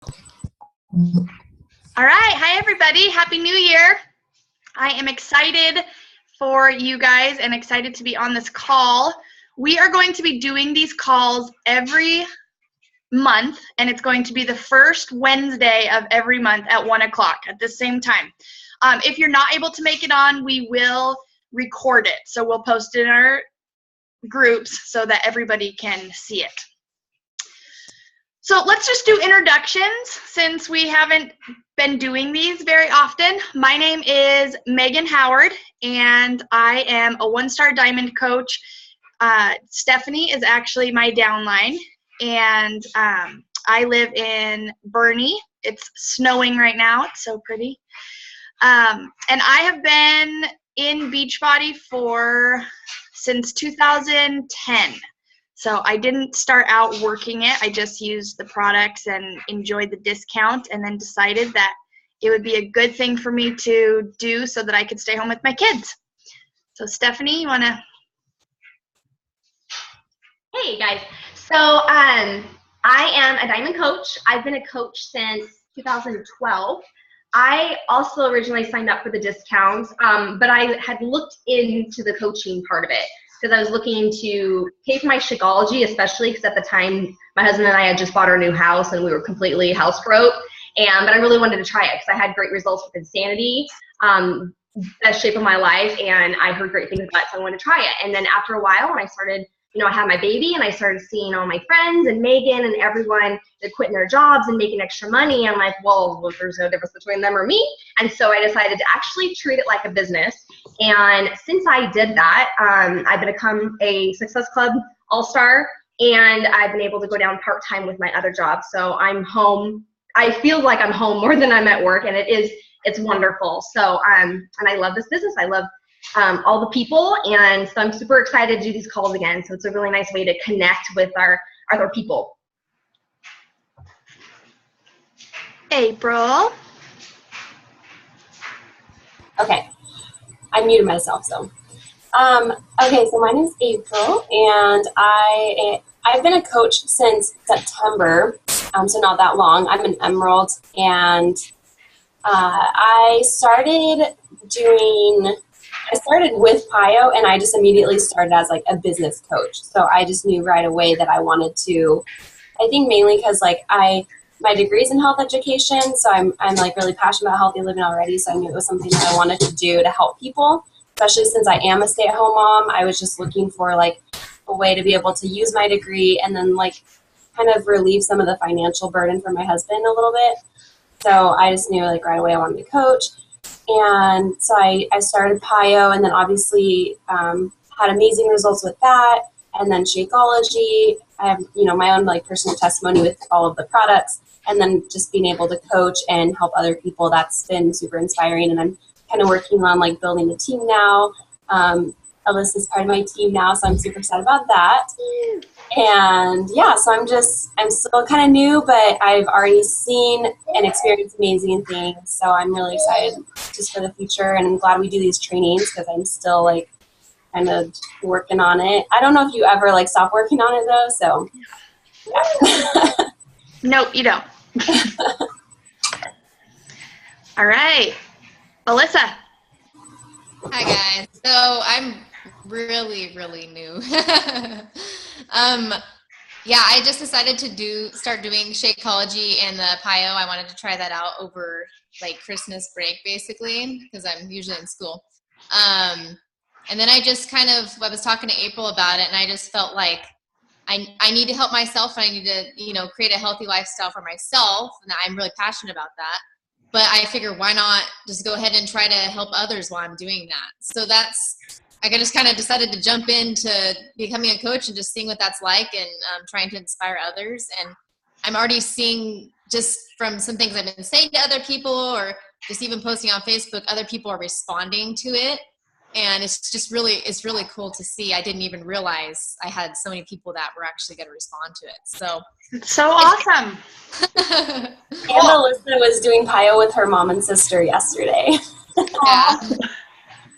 All right. Hi, everybody. Happy New Year. I am excited for you guys and excited to be on this call. We are going to be doing these calls every month, and it's going to be the first Wednesday of every month at 1 o'clock at the same time. If you're not able to make it on, we will record it. So we'll post it in our groups so that everybody can see it. So let's just do introductions since we haven't been doing these very often. My name is Megan Howard, and I am a one-star diamond coach. Stephanie is actually my downline, and I live in Boerne. It's snowing right now. It's so pretty. And I have been in Beachbody since 2010. So I didn't start out working it. I just used the products and enjoyed the discount, and then decided that it would be a good thing for me to do so that I could stay home with my kids. So Stephanie, you want to? Hey guys. So I am a diamond coach. I've been a coach since 2012. I also originally signed up for the discount, but I had looked into the coaching part of it, because I was looking to pay for my Shakeology, especially because at the time my husband and I had just bought our new house and we were completely house broke. But I really wanted to try it because I had great results with Insanity, best shape of my life, and I heard great things about it, so I wanted to try it. And then after a while, when I started, I had my baby and I started seeing all my friends and Megan and everyone, they're quitting their jobs and making extra money. I'm like, well, there's no difference between them or me. And so I decided to actually treat it like a business. And since I did that, I've become a Success Club All-Star, and I've been able to go down part-time with my other job. So I'm home. I feel like I'm home more than I'm at work, and it's wonderful. So, and I love this business. I love all the people, and so I'm super excited to do these calls again. So it's a really nice way to connect with our other people. April. Okay, I muted myself, so. Okay, so my name is April, and I've been a coach since September, so not that long. I'm an Emerald, and I started with PiYo, and I just immediately started as like a business coach. So I just knew right away that I wanted to, I think mainly because like my degree's in health education, so I'm like really passionate about healthy living already, so I knew it was something that I wanted to do to help people, especially since I am a stay-at-home mom. I was just looking for like a way to be able to use my degree and then like kind of relieve some of the financial burden for my husband a little bit. So I just knew like right away I wanted to coach. And so I started PiYo, and then obviously had amazing results with that. And then Shakeology, I have, my own like personal testimony with all of the products, and then just being able to coach and help other people. That's been super inspiring. And I'm kind of working on like building a team now. Alyssa's part of my team now, so I'm super excited about that. And yeah, so I'm still kind of new, but I've already seen and experienced amazing things. So I'm really excited just for the future, and I'm glad we do these trainings because I'm still like kind of working on it. I don't know if you ever like stop working on it though, so yeah. Nope, you don't. All right, Alyssa. Hi guys. So I'm really new. Yeah, I just decided to start doing Shakeology and the PiYo. I wanted to try that out over like Christmas break basically, because I'm usually in school. And then I was talking to April about it, and I just felt like I need to help myself, and I need to, create a healthy lifestyle for myself, and I'm really passionate about that. But I figure why not just go ahead and try to help others while I'm doing that. So I just kind of decided to jump into becoming a coach and just seeing what that's like, and trying to inspire others. And I'm already seeing, just from some things I've been saying to other people, or just even posting on Facebook, other people are responding to it. And it's really cool to see. I didn't even realize I had so many people that were actually going to respond to it. So it's so awesome. And Alyssa was doing PiYo with her mom and sister yesterday. Yeah.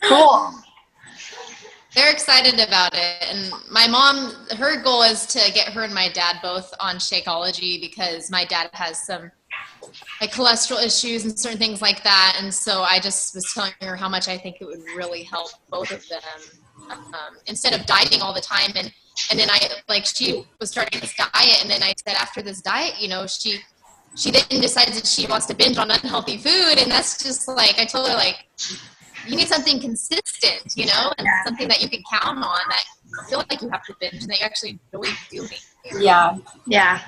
Cool. They're excited about it. And my mom, her goal is to get her and my dad both on Shakeology, because my dad has some like cholesterol issues and certain things like that. And so I just was telling her how much I think it would really help both of them instead of dieting all the time. And then she was starting this diet, and then I said after this diet, she then decides that she wants to binge on unhealthy food, and that's just like, I told her, like, you need something consistent, and something that you can count on, that you don't feel like you have to binge, and that you actually enjoy doing. Yeah. Yeah.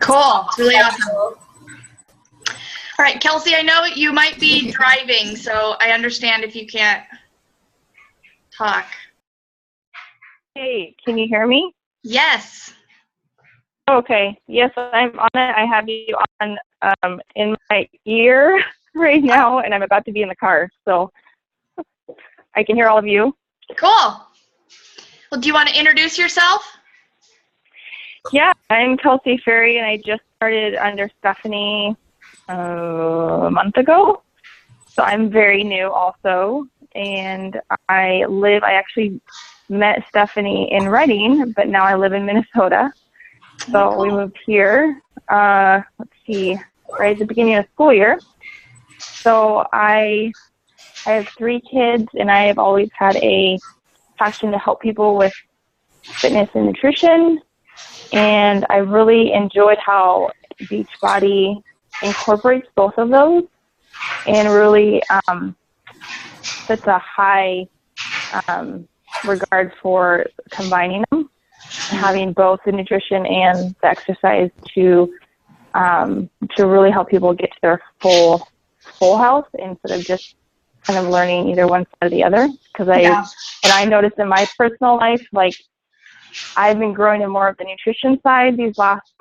Cool. It's really awesome. All right, Kelsey, I know you might be driving, so I understand if you can't talk. Hey, can you hear me? Yes. Okay. Yes, I'm on it. I have you on in my ear right now, and I'm about to be in the car, so I can hear all of you. Cool. Well, do you want to introduce yourself? Yeah, I'm Kelsey Ferry, and I just started under Stephanie a month ago, so I'm very new also, and I actually met Stephanie in Reading, but now I live in Minnesota. So we moved here, right at the beginning of the school year. So I have 3 kids, and I have always had a passion to help people with fitness and nutrition. And I really enjoyed how Beachbody incorporates both of those and really sets a high regard for combining them, having both the nutrition and the exercise to really help people get to their full health instead of just kind of learning either one side or the other. Because what I noticed in my personal life, like, I've been growing in more of the nutrition side these last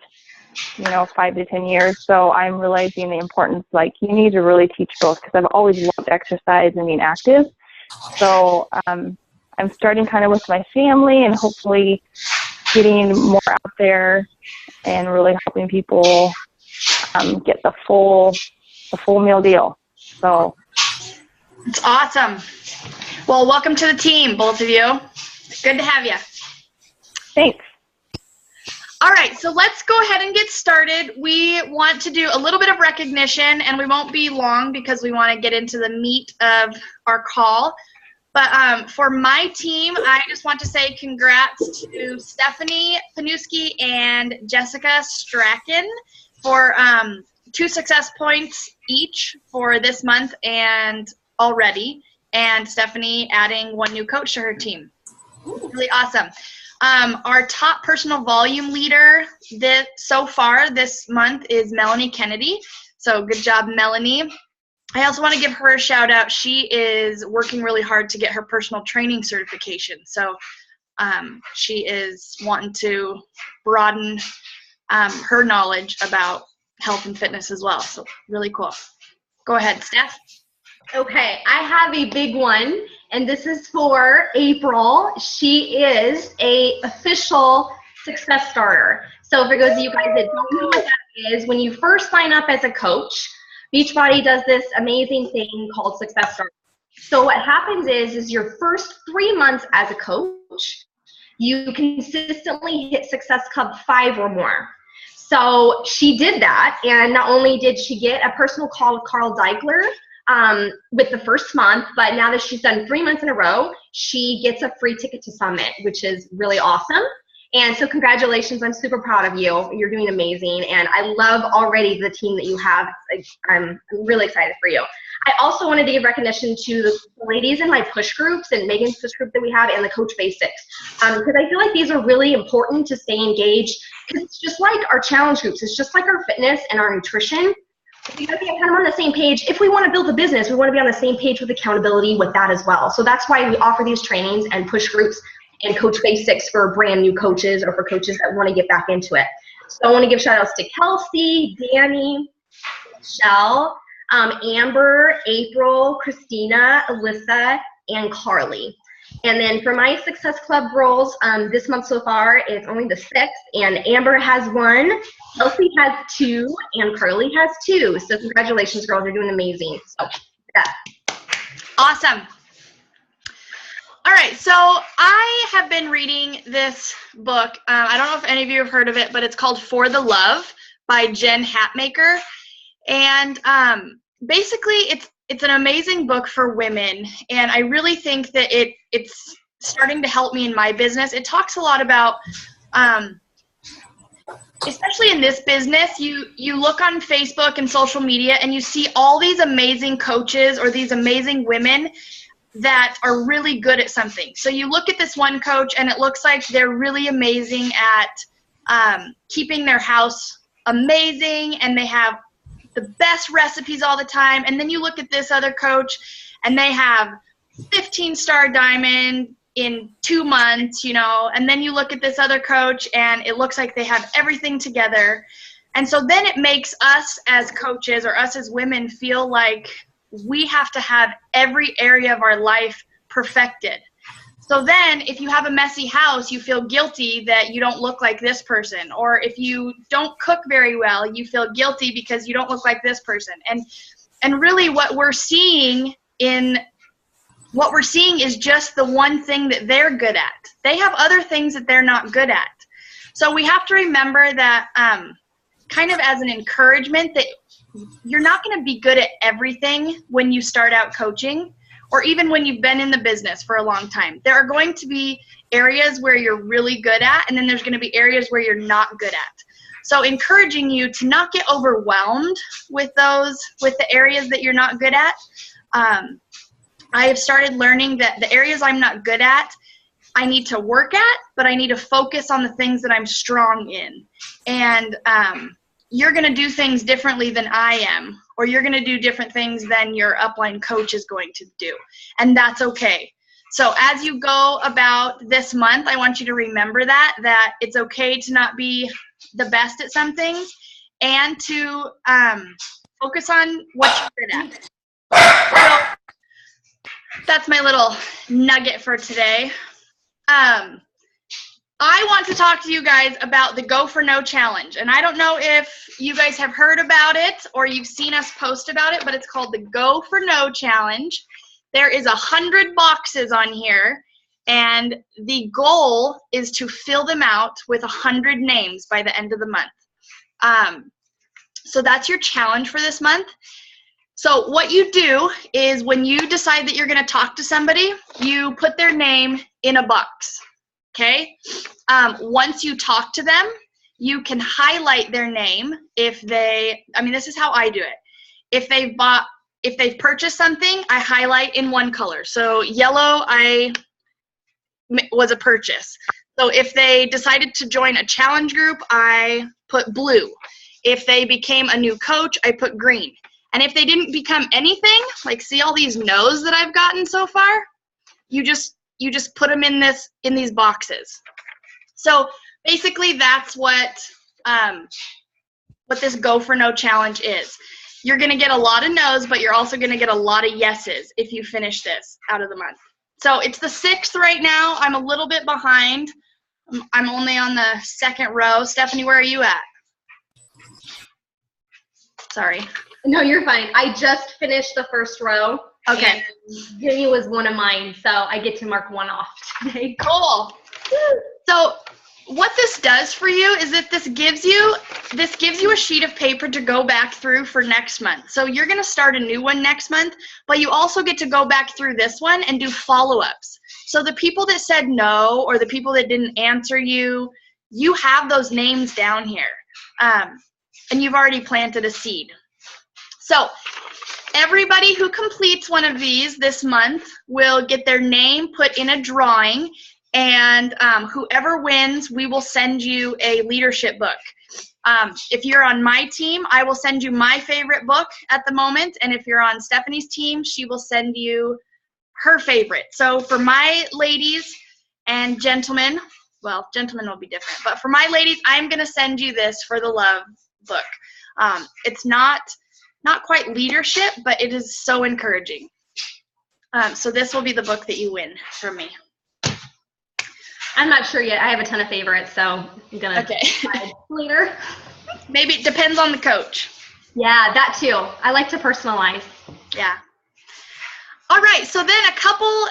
5 to 10 years. So I'm realizing the importance, like, you need to really teach both, because I've always loved exercise and being active. So I'm starting kind of with my family and hopefully getting more out there and really helping people get the full meal deal. So it's awesome. Well, welcome to the team, both of you. It's good to have you. Thanks. All right, so let's go ahead and get started. We want to do a little bit of recognition, and we won't be long because we want to get into the meat of our call. But for my team, I just want to say congrats to Stephanie Panuski and Jessica Strachan for 2 success points each for this month and already, and Stephanie adding 1 new coach to her team. Really awesome. Our top personal volume leader so far this month is Melanie Kennedy. So good job, Melanie. I also want to give her a shout out. She is working really hard to get her personal training certification. So she is wanting to broaden her knowledge about health and fitness as well. So really cool. Go ahead, Steph. Okay, I have a big one, and this is for April. She is a official Success Starter. So for those of you guys that don't know what that is, when you first sign up as a coach, Beachbody does this amazing thing called Success Starter. So what happens is your first 3 months as a coach, you consistently hit Success Club 5 or more. So she did that, and not only did she get a personal call with Carl Daigler with the first month, but now that she's done 3 months in a row, she gets a free ticket to Summit, which is really awesome. And so congratulations, I'm super proud of you. You're doing amazing, and I love already the team that you have. I'm really excited for you. I also wanted to give recognition to the ladies in my push groups and Megan's push group that we have and the Coach Basics, because I feel like these are really important to stay engaged, because it's just like our challenge groups. It's just like our fitness and our nutrition. We got to be kind of on the same page. If we want to build a business, we want to be on the same page with accountability with that as well. So that's why we offer these trainings and push groups and Coach Basics for brand new coaches or for coaches that want to get back into it. So I want to give shout outs to Kelsey, Danny, Michelle, Amber, April, Christina, Alyssa, and Carly. And then for my Success Club roles, this month so far, it's only the 6th, and Amber has 1, Kelsey has 2, and Carly has 2. So congratulations, girls, you're doing amazing. So yeah. Awesome. All right, so I have been reading this book. I don't know if any of you have heard of it, but it's called For the Love by Jen Hatmaker. And basically, it's an amazing book for women, and I really think that it's starting to help me in my business. It talks a lot about, especially in this business, you look on Facebook and social media and you see all these amazing coaches or these amazing women that are really good at something. So you look at this one coach and it looks like they're really amazing at keeping their house amazing, and they have the best recipes all the time. And then you look at this other coach and they have 15-star diamond in 2 months, you know, and then you look at this other coach and it looks like they have everything together. And so then it makes us as coaches or us as women feel like we have to have every area of our life perfected. So then if you have a messy house, you feel guilty that you don't look like this person. Or if you don't cook very well, you feel guilty because you don't look like this person. And really what we're seeing is just the one thing that they're good at. They have other things that they're not good at. So we have to remember that kind of as an encouragement that you're not going to be good at everything when you start out coaching, or even when you've been in the business for a long time. There are going to be areas where you're really good at, and then there's going to be areas where you're not good at. So encouraging you to not get overwhelmed with the areas that you're not good at. I have started learning that the areas I'm not good at, I need to work at, but I need to focus on the things that I'm strong in. And you're going to do things differently than I am, or you're going to do different things than your upline coach is going to do. And that's okay. So as you go about this month, I want you to remember that it's okay to not be the best at some things, and to focus on what you're good at. So that's my little nugget for today. I want to talk to you guys about the Go for No challenge. And I don't know if you guys have heard about it or you've seen us post about it, but it's called the Go for No challenge. There is 100 boxes on here, and the goal is to fill them out with 100 names by the end of the month. So that's your challenge for this month. So what you do is when you decide that you're going to talk to somebody, you put their name in a box. Okay? Once you talk to them, you can highlight their name if this is how I do it. If they've purchased something, I highlight in one color. So yellow was a purchase. So if they decided to join a challenge group, I put blue. If they became a new coach, I put green. And if they didn't become anything, like see all these no's that I've gotten so far, you just put them in these boxes. So basically that's what this Go for No challenge is. You're going to get a lot of no's, but you're also going to get a lot of yeses if you finish this out of the month. So it's the 6th right now. I'm a little bit behind. I'm only on the 2nd row. Stephanie, where are you at? Sorry. No, you're fine. I just finished the 1st row. Okay. Jimmy was one of mine, so I get to mark one off today. Cool. So what this does for you is that this gives you a sheet of paper to go back through for next month. So you're going to start a new one next month, but you also get to go back through this one and do follow-ups. So the people that said no, or the people that didn't answer you, you have those names down here. And you've already planted a seed. So everybody who completes one of these this month will get their name put in a drawing, and whoever wins, we will send you a leadership book. If you're on my team, I will send you my favorite book at the moment, and if you're on Stephanie's team, she will send you her favorite. So for my ladies and gentlemen, well, gentlemen will be different, but for my ladies, I'm going to send you this For the Love book. It's not quite leadership, but it is so encouraging. So this will be the book that you win from me. I'm not sure yet. I have a ton of favorites, so I'm going to decide later. Maybe it depends on the coach. Yeah, that too. I like to personalize. Yeah. All right, so then a couple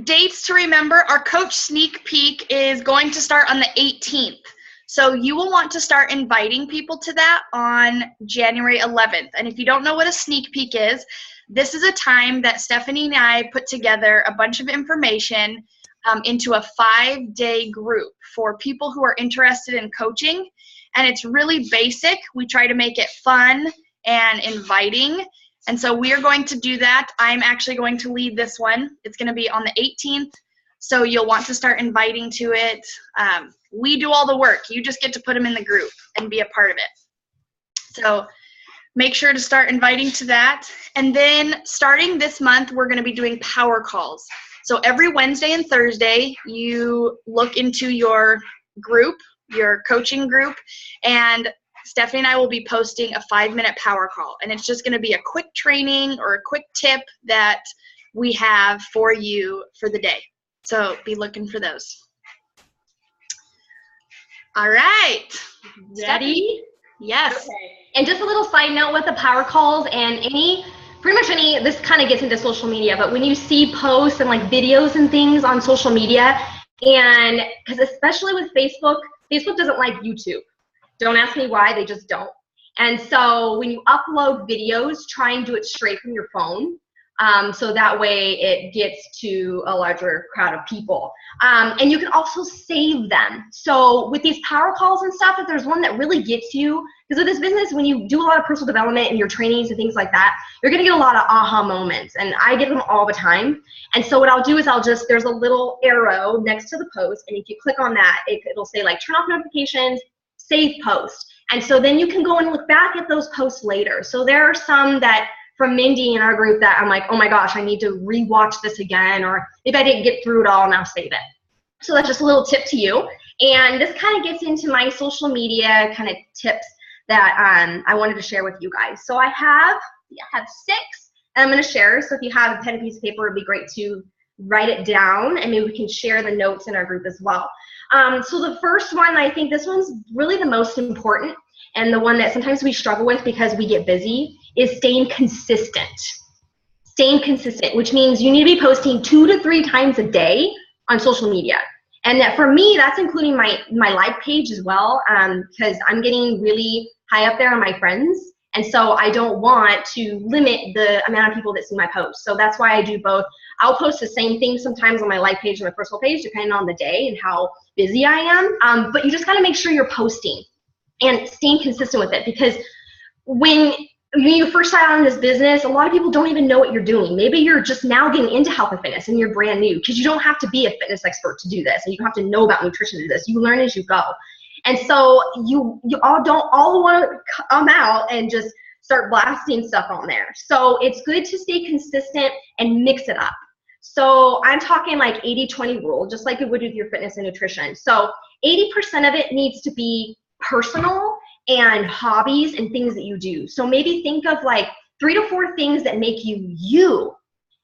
dates to remember. Our coach sneak peek is going to start on the 18th. So you will want to start inviting people to that on January 11th. And if you don't know what a sneak peek is, this is a time that Stephanie and I put together a bunch of information into a 5-day group for people who are interested in coaching. And it's really basic. We try to make it fun and inviting. And so we are going to do that. I'm actually going to lead this one. It's going to be on the 18th. So you'll want to start inviting to it. We do all the work. You just get to put them in the group and be a part of it. So make sure to start inviting to that. And then starting this month, we're going to be doing power calls. So every Wednesday and Thursday, you look into your group, your coaching group, and Stephanie and I will be posting a 5-minute power call. And it's just going to be a quick training or a quick tip that we have for you for the day. So be looking for those. All right. Ready? Yes. Okay. And just a little side note with the power calls and pretty much any, this kind of gets into social media, but when you see posts and like videos and things on social media, and because especially with Facebook doesn't like YouTube. Don't ask me why, they just don't. And so when you upload videos, try and do it straight from your phone. So that way it gets to a larger crowd of people. And you can also save them. So with these power calls and stuff, if there's one that really gets you, because with this business, when you do a lot of personal development and your trainings and things like that, you're gonna get a lot of aha moments. And I get them all the time. And so what I'll do is there's a little arrow next to the post. And if you click on that, it'll say like turn off notifications, save post. And so then you can go and look back at those posts later. So there are some that from Mindy in our group that I'm like, oh my gosh, I need to rewatch this again, or maybe I didn't get through it all and I'll save it. So that's just a little tip to you. And this kind of gets into my social media kind of tips that I wanted to share with you guys. So I have 6 and I'm going to share. So if you have a pen and piece of paper, it'd be great to write it down, and maybe we can share the notes in our group as well. So the first one, I think this one's really the most important, and the one that sometimes we struggle with because we get busy, is staying consistent. Staying consistent, which means you need to be posting 2 to 3 times a day on social media. And that for me, that's including my like page as well, because I'm getting really high up there on my friends. And so I don't want to limit the amount of people that see my posts. So that's why I do both. I'll post the same thing sometimes on my like page and my personal page, depending on the day and how busy I am. But you just gotta make sure you're posting and staying consistent with it, because when you first start out in this business, a lot of people don't even know what you're doing. Maybe you're just now getting into health and fitness and you're brand new, because you don't have to be a fitness expert to do this, and you don't have to know about nutrition to do this. You learn as you go. And so you all don't all want to come out and just start blasting stuff on there. So it's good to stay consistent and mix it up. So I'm talking like 80-20 rule, just like it would with your fitness and nutrition. So 80% of it needs to be personal and hobbies and things that you do. So maybe think of like 3 to 4 things that make you you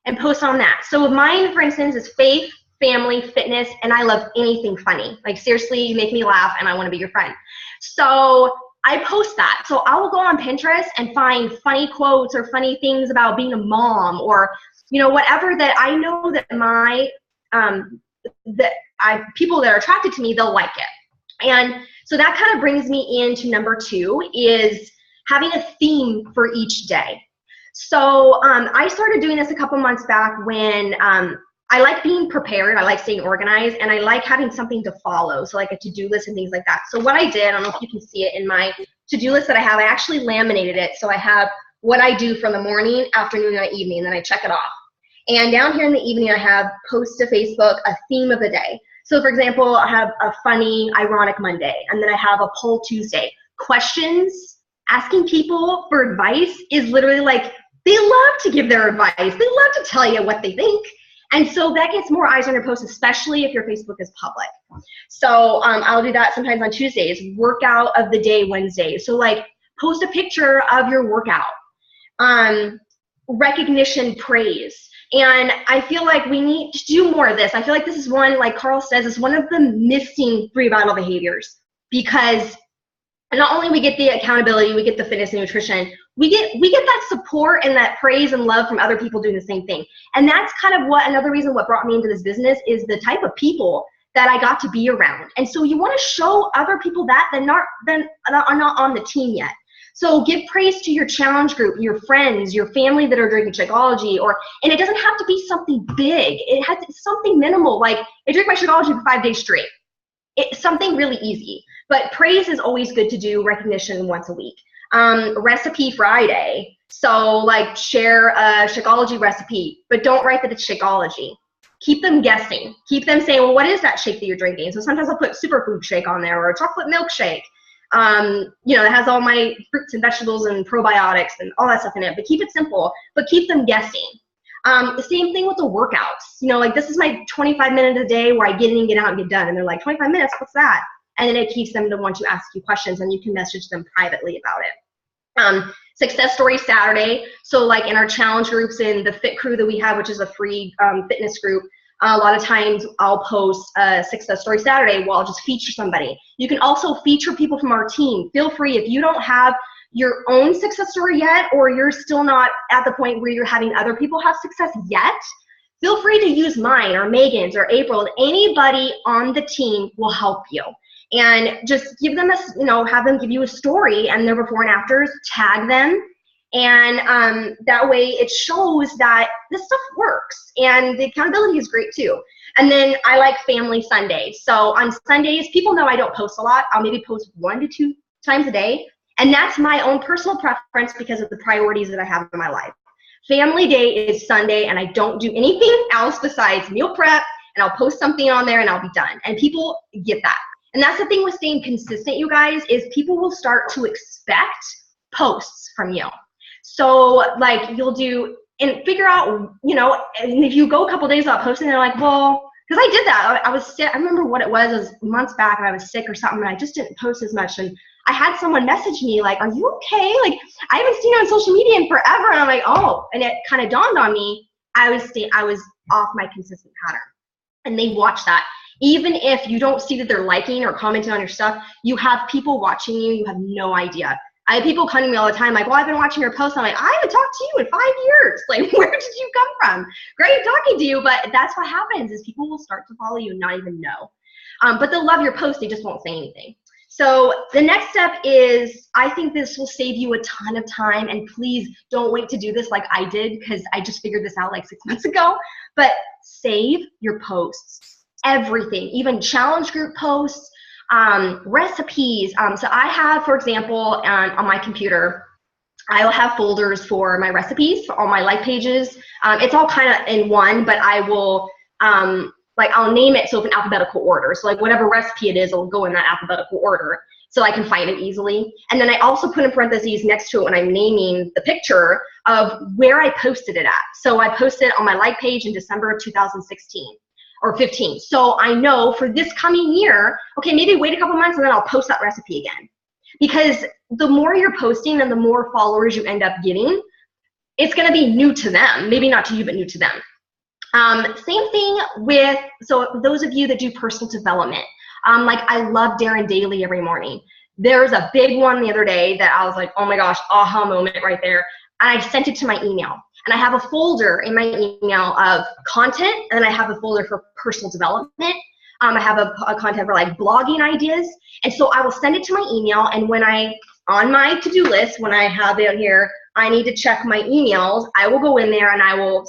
and post on that. So mine, for instance, is faith, family, fitness, and I love anything funny. Like seriously, you make me laugh and I want to be your friend. So I post that. So I will go on Pinterest and find funny quotes or funny things about being a mom, or whatever that I know that people that are attracted to me, they'll like it. And so that kind of brings me into number 2, is having a theme for each day. So I started doing this a couple months back when I like being prepared, I like staying organized, and I like having something to follow, so like a to-do list and things like that. So what I did, I don't know if you can see it in my to-do list that I have, I actually laminated it, so I have what I do from the morning, afternoon, and evening, and then I check it off. And down here in the evening, I have post to Facebook, a theme of the day. So for example, I have a funny, ironic Monday, and then I have a poll Tuesday. Questions, asking people for advice is literally like, they love to give their advice. They love to tell you what they think. And so that gets more eyes on your post, especially if your Facebook is public. So I'll do that sometimes on Tuesdays. Workout of the day Wednesday. So like post a picture of your workout. Recognition, praise. And I feel like we need to do more of this. I feel like this is one, like Carl says, is one of the missing 3 vital behaviors, because not only we get the accountability, we get the fitness and nutrition, we get that support and that praise and love from other people doing the same thing. And that's kind of another reason what brought me into this business is the type of people that I got to be around. And so you want to show other people that are not on the team yet. So give praise to your challenge group, your friends, your family that are drinking Shakeology, and it doesn't have to be something big. It's something minimal, like I drink my Shakeology for 5 days straight. It's something really easy. But praise is always good to do, recognition once a week. Recipe Friday. So like share a Shakeology recipe, but don't write that it's Shakeology. Keep them guessing. Keep them saying, well, what is that shake that you're drinking? So sometimes I'll put superfood shake on there or a chocolate milkshake. It has all my fruits and vegetables and probiotics and all that stuff in it, but keep it simple, but keep them guessing. The same thing with the workouts. Like this is my 25 minutes a day where I get in and get out and get done. And they're like, 25 minutes, what's that? And then it keeps them to want to ask you questions, and you can message them privately about it. Success Story Saturday. So like in our challenge groups in the Fit Crew that we have, which is a free fitness group, a lot of times I'll post a Success Story Saturday where I'll just feature somebody. You can also feature people from our team. Feel free, if you don't have your own success story yet, or you're still not at the point where you're having other people have success yet, feel free to use mine or Megan's or April. Anybody on the team will help you. And just give them have them give you a story and their before and afters, tag them. And that way it shows that this stuff works, and the accountability is great too. And then I like Family Sunday. So on Sundays, people know I don't post a lot. I'll maybe post 1 to 2 times a day. And that's my own personal preference because of the priorities that I have in my life. Family Day is Sunday, and I don't do anything else besides meal prep, and I'll post something on there and I'll be done. And people get that. And that's the thing with staying consistent, you guys, is people will start to expect posts from you. So like you'll do and figure out, and if you go a couple days without posting, they're like, well, because I did that. I was sick. I remember what it was months back, and I was sick or something, and I just didn't post as much. And I had someone message me like, are you okay? Like, I haven't seen you on social media in forever. And I'm like, oh, and it kind of dawned on me, I was off my consistent pattern. And they watch that. Even if you don't see that they're liking or commenting on your stuff, you have people watching you. You have no idea. I have people come to me all the time like, well, I've been watching your posts. I'm like, I haven't talked to you in 5 years. Like, where did you come from? Great talking to you, but that's what happens is people will start to follow you and not even know. But they'll love your post. They just won't say anything. So the next step is, I think this will save you a ton of time, and please don't wait to do this like I did, because I just figured this out like 6 months ago, but save your posts, everything, even challenge group posts, recipes. So I have, for example, on my computer, I will have folders for my recipes, for all my life pages. It's all kind of in one, but I will, I'll name it so it's in alphabetical order. So like whatever recipe it is, it'll go in that alphabetical order so I can find it easily. And then I also put in parentheses next to it when I'm naming the picture of where I posted it at. So I posted on my like page in December of 2016. Or 15. So I know for this coming year, okay, maybe wait a couple months and then I'll post that recipe again. Because the more you're posting and the more followers you end up getting, it's going to be new to them. Maybe not to you, but new to them. Same thing with, so those of you that do personal development, like I love Darren Daily every morning. There's a big one the other day that I was like, oh my gosh, aha moment right there. And I sent it to my email. And I have a folder in my email of content, and I have a folder for personal development. I have a content for like blogging ideas. And so I will send it to my email, and when on my to-do list, when I have it here, I need to check my emails, I will go in there and I will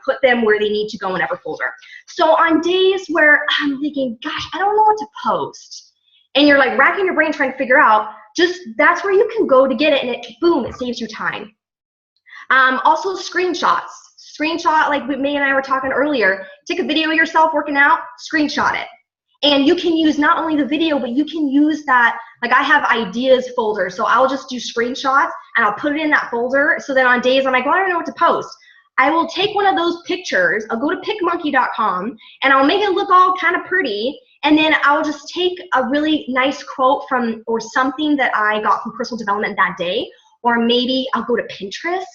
put them where they need to go in whatever folder. So on days where I'm thinking, gosh, I don't know what to post, and you're like racking your brain trying to figure out, that's where you can go to get it, and boom, it saves you time. Also screenshots. Screenshot, like Megan and I were talking earlier, take a video of yourself working out, screenshot it. And you can use not only the video, but you can use that, like I have ideas folder, so I'll just do screenshots and I'll put it in that folder, so that on days I'm like, well, I don't know what to post. I will take one of those pictures, I'll go to PicMonkey.com, and I'll make it look all kind of pretty, and then I'll just take a really nice quote from, or something that I got from personal development that day, or maybe I'll go to Pinterest.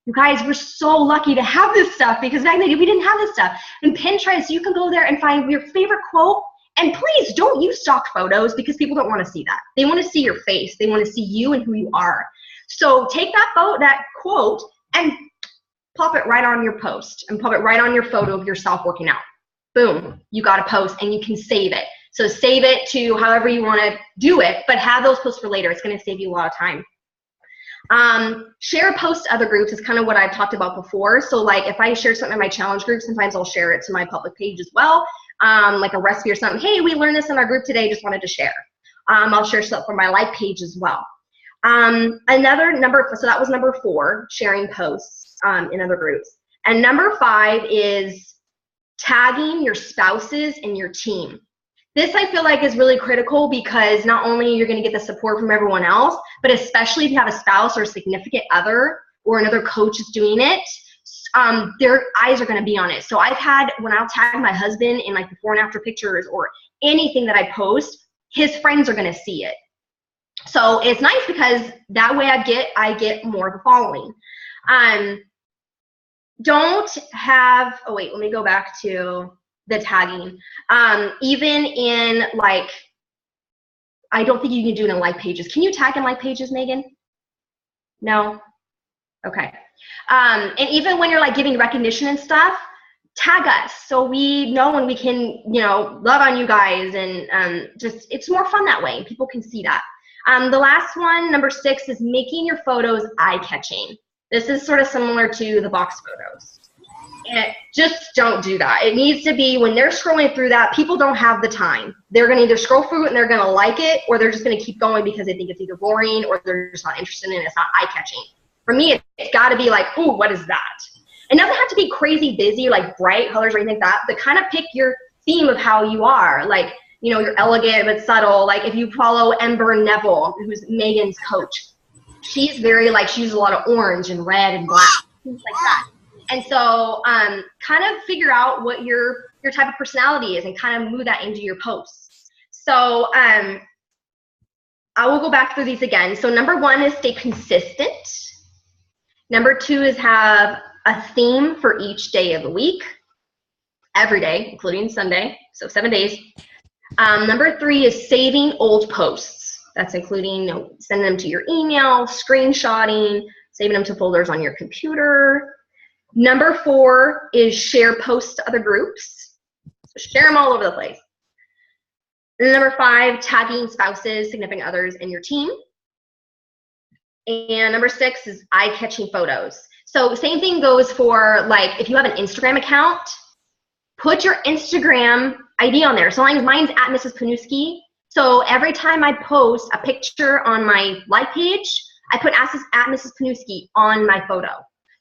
You guys, we're so lucky to have this stuff, because back then we didn't have this stuff. In Pinterest, you can go there and find your favorite quote, and please don't use stock photos, because people don't want to see that. They want to see your face. They want to see you and who you are. So take that quote, and pop it right on your post, and pop it right on your photo of yourself working out. boom, you got a post and you can save it. So save it to however you want to do it, but have those posts for later. It's going to save you a lot of time. Share posts to other groups is kind of what I've talked about before. So like if I share something in my challenge group, sometimes I'll share it to my public page as well. Like a recipe or something. Hey, we learned this in our group today, just wanted to share. I'll share stuff from my live page as well. Another number, so that was number 4, sharing posts in other groups. And number 5 is tagging your spouses and your team. This I feel like is really critical because not only you're going to get the support from everyone else, but especially if you have a spouse or a significant other or another coach is doing it, their eyes are going to be on it. So I've had, when I'll tag my husband in like before and after pictures or anything that I post, his friends are going to see it. So it's nice because that way I get more of a following. Don't have, oh wait, let me go back to the tagging. Even in like, I don't think you can do it in like pages. Can you tag in like pages, Megan? No? Okay. And even when you're like giving recognition and stuff, tag us so we know when we can, you know, love on you guys and just, it's more fun that way. People can see that. The last one, number 6, is making your photos eye-catching. This is sort of similar to the box photos. And just don't do that. It needs to be when they're scrolling through that, people don't have the time. They're going to either scroll through it and they're going to like it, or they're just going to keep going because they think it's either boring or they're just not interested in it. It's not eye-catching. For me, it's got to be like, ooh, what is that? It doesn't have to be crazy busy, like bright colors or anything like that, but kind of pick your theme of how you are. Like, you know, you're elegant but subtle. Like if you follow Ember Neville, who's Megan's coach, she's very like, she uses a lot of orange and red and black, things like that. And so kind of figure out what your type of personality is and kind of move that into your posts. So I will go back through these again. So number 1 is stay consistent. Number 2 is have a theme for each day of the week, every day, including Sunday, so 7 days. Number 3 is saving old posts. That's including, you know, sending them to your email, screenshotting, saving them to folders on your computer. Number 4 is share posts to other groups. So share them all over the place. And number 5, tagging spouses, significant others, and your team. And number 6 is eye-catching photos. So same thing goes for, like, if you have an Instagram account, put your Instagram ID on there. So mine's at Mrs. Panuski. So every time I post a picture on my live page, I put at Mrs. Panuski on my photo.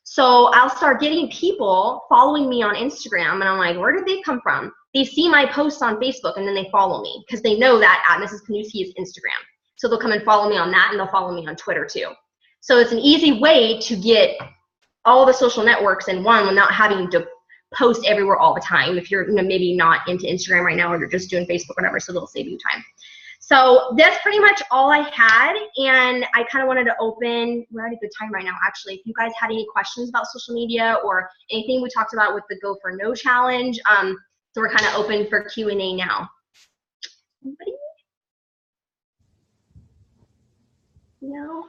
So I'll start getting people following me on Instagram, and I'm like, where did they come from? They see my posts on Facebook, and then they follow me because they know that at Mrs. Panuski is Instagram. So they'll come and follow me on that, and they'll follow me on Twitter too. So it's an easy way to get all the social networks in one without having to post everywhere all the time if you're, you know, maybe not into Instagram right now or you're just doing Facebook or whatever, so they'll save you time. So that's pretty much all I had, and I kind of wanted to open, we're at a good time right now actually, if you guys had any questions about social media or anything we talked about with the Go for No challenge, so we're kind of open for Q&A now. Anybody? No?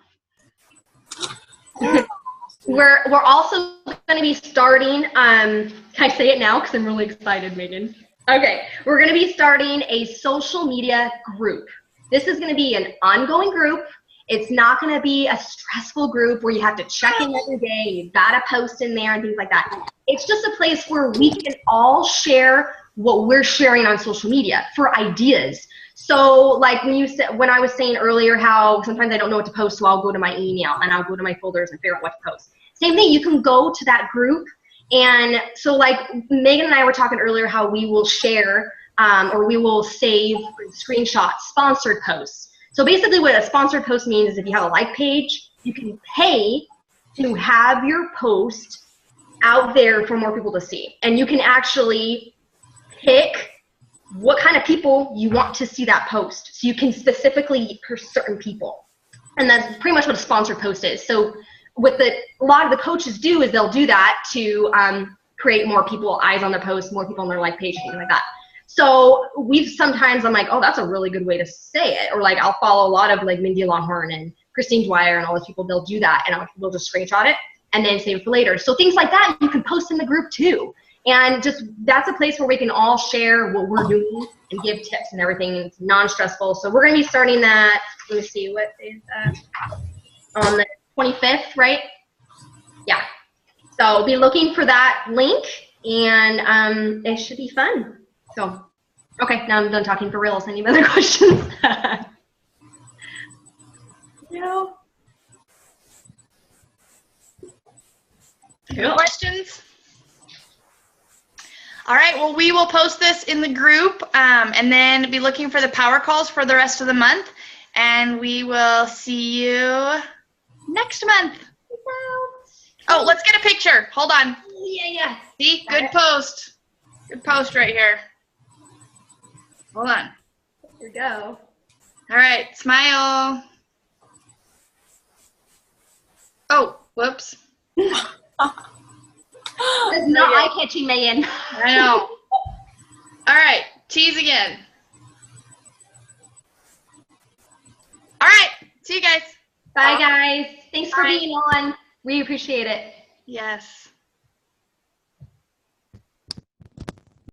We're also going to be starting, can I say it now because I'm really excited, Megan? Okay, we're going to be starting a social media group. This is going to be an ongoing group. It's not going to be a stressful group where you have to check in every day, you've got to post in there and things like that. It's just a place where we can all share what we're sharing on social media for ideas. So like when I was saying earlier how sometimes I don't know what to post, so I'll go to my email and I'll go to my folders and figure out what to post. Same thing, you can go to that group. And so like Megan and I were talking earlier how we will share or we will save screenshots, sponsored posts. So basically what a sponsored post means is if you have a like page, you can pay to have your post out there for more people to see. And you can actually pick what kind of people you want to see that post. So you can specifically for certain people. And that's pretty much what a sponsored post is. So what a lot of the coaches do is they'll do that to create more people, eyes on their post, more people on their like page, things like that. So I'm like, oh, that's a really good way to say it. Or like I'll follow a lot of like Mindy Longhorn and Christine Dwyer and all those people, they'll do that and they'll just screenshot it and then save it for later. So things like that you can post in the group too. And just that's a place where we can all share what we're doing and give tips and everything. And it's non-stressful. So we're going to be starting that. Let me see, what is that? On the 25th, right? Yeah. So be looking for that link, and it should be fun. So, okay, now I'm done talking for reals. Any other questions? No. No questions? All right, well, we will post this in the group and then be looking for the power calls for the rest of the month. And we will see you next month. Oh, let's get a picture. Hold on. Yeah. See, good post. Good post right here. Hold on. Here we go. All right, smile. Oh, whoops. It's not eye-catching, Megan. I know. All right, cheese again. All right, see you guys. Bye, guys. Thanks for Bye. being on. We appreciate it. Yes.